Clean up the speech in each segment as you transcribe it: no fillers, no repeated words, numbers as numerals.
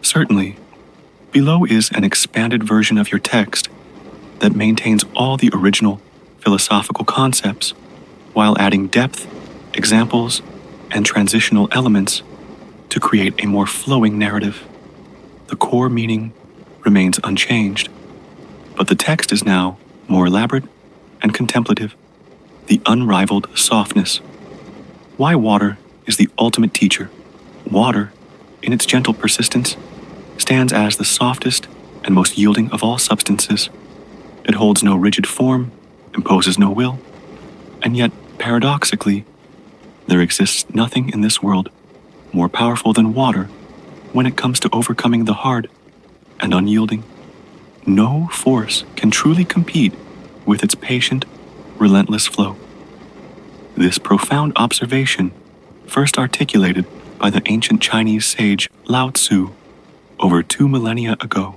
Certainly, below is an expanded version of your text that maintains all the original philosophical concepts while adding depth, examples, and transitional elements to create a more flowing narrative. The core meaning remains unchanged, but the text is now more elaborate and contemplative, the unrivaled softness. Why water is the ultimate teacher. Water, in its gentle persistence, stands as the softest and most yielding of all substances. It holds no rigid form, imposes no will, and yet, paradoxically, there exists nothing in this world more powerful than water when it comes to overcoming the hard and unyielding. No force can truly compete with its patient, relentless flow. This profound observation, first articulated by the ancient Chinese sage Lao Tzu over 2 millennia ago,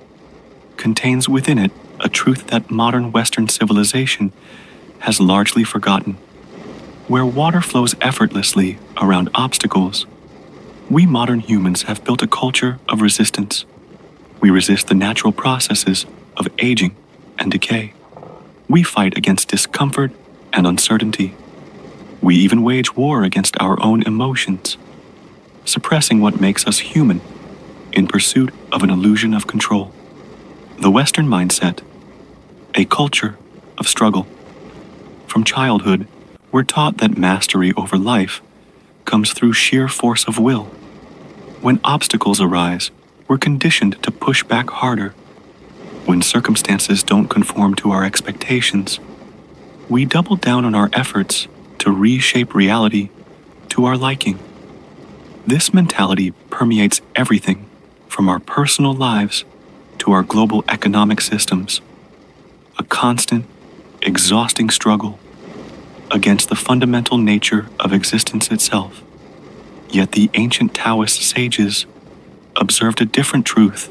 contains within it a truth that modern Western civilization has largely forgotten. Where water flows effortlessly around obstacles, we modern humans have built a culture of resistance. We resist the natural processes of aging and decay. We fight against discomfort and uncertainty. We even wage war against our own emotions, suppressing what makes us human in pursuit of an illusion of control. The Western mindset, a culture of struggle. From childhood, we're taught that mastery over life comes through sheer force of will. When obstacles arise, we're conditioned to push back harder. When circumstances don't conform to our expectations, we double down on our efforts to reshape reality to our liking. This mentality permeates everything from our personal lives to our global economic systems, a constant, exhausting struggle against the fundamental nature of existence itself. Yet the ancient Taoist sages observed a different truth.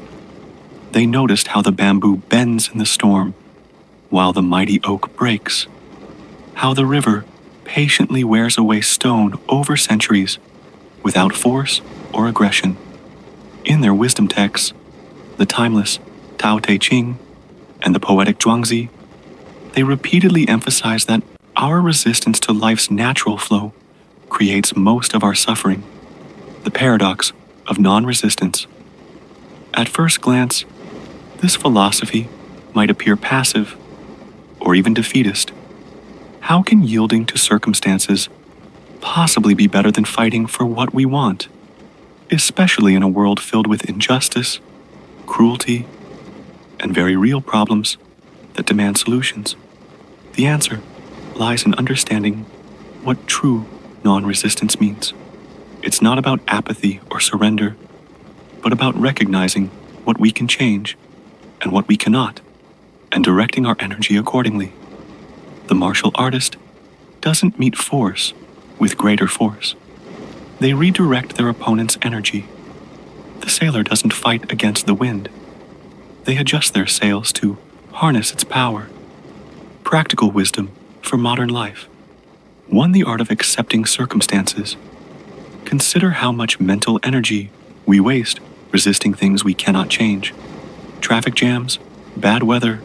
They noticed how the bamboo bends in the storm, while the mighty oak breaks, how the river patiently wears away stone over centuries without force or aggression. In their wisdom texts, the timeless Tao Te Ching and the poetic Zhuangzi, they repeatedly emphasize that our resistance to life's natural flow creates most of our suffering, the paradox of non-resistance. At first glance, this philosophy might appear passive or even defeatist. How can yielding to circumstances possibly be better than fighting for what we want, especially in a world filled with injustice, cruelty, and very real problems that demand solutions? The answer lies in understanding what true non-resistance means. It's not about apathy or surrender, but about recognizing what we can change and what we cannot, and directing our energy accordingly. The martial artist doesn't meet force with greater force. They redirect their opponent's energy. The sailor doesn't fight against the wind. They adjust their sails to harness its power. Practical wisdom for modern life. 1. The art of accepting circumstances. Consider how much mental energy we waste resisting things we cannot change. Traffic jams, bad weather,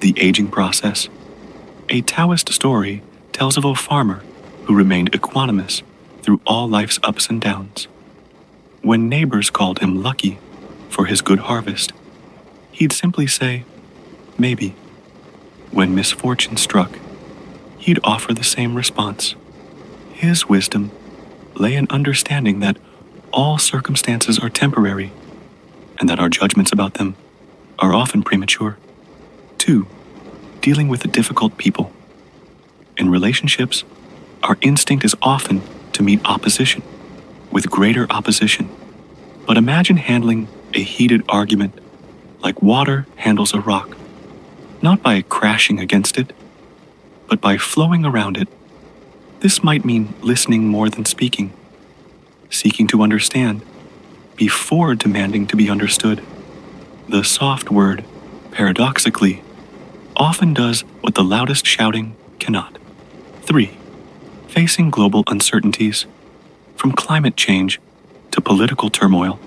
the aging process. A Taoist story tells of a farmer who remained equanimous through all life's ups and downs. When neighbors called him lucky for his good harvest, he'd simply say, maybe. When misfortune struck, he'd offer the same response. His wisdom lay in understanding that all circumstances are temporary and that our judgments about them are often premature. 2. Dealing with difficult people. In relationships, our instinct is often to meet opposition with greater opposition. But imagine handling a heated argument like water handles a rock, not by crashing against it, but by flowing around it. This might mean listening more than speaking, seeking to understand before demanding to be understood. The soft word, paradoxically, often does what the loudest shouting cannot. 3. Facing global uncertainties. From climate change to political turmoil,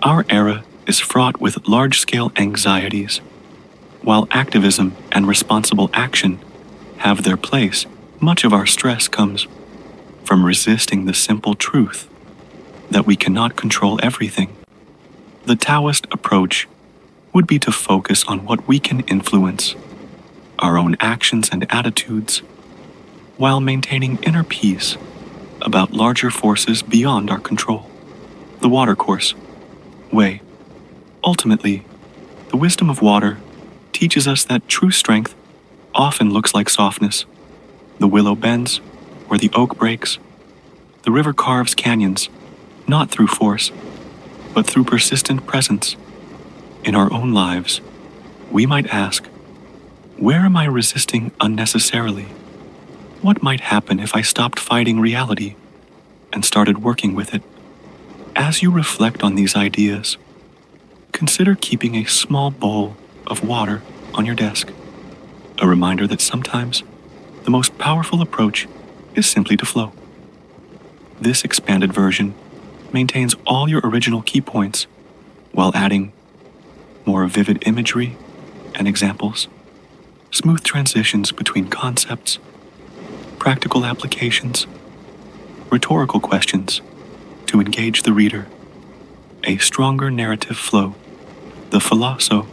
our era is fraught with large-scale anxieties. While activism and responsible action have their place, much of our stress comes from resisting the simple truth that we cannot control everything. The Taoist approach would be to focus on what we can influence, our own actions and attitudes, while maintaining inner peace about larger forces beyond our control. The watercourse way. Ultimately, the wisdom of water teaches us that true strength often looks like softness. The willow bends where the oak breaks. The river carves canyons, not through force, but through persistent presence. In our own lives, we might ask, where am I resisting unnecessarily? What might happen if I stopped fighting reality and started working with it? As you reflect on these ideas, consider keeping a small bowl of water on your desk, a reminder that sometimes the most powerful approach is simply to flow. This expanded version maintains all your original key points while adding more vivid imagery and examples, smooth transitions between concepts, practical applications, rhetorical questions to engage the reader, a stronger narrative flow. The Philoso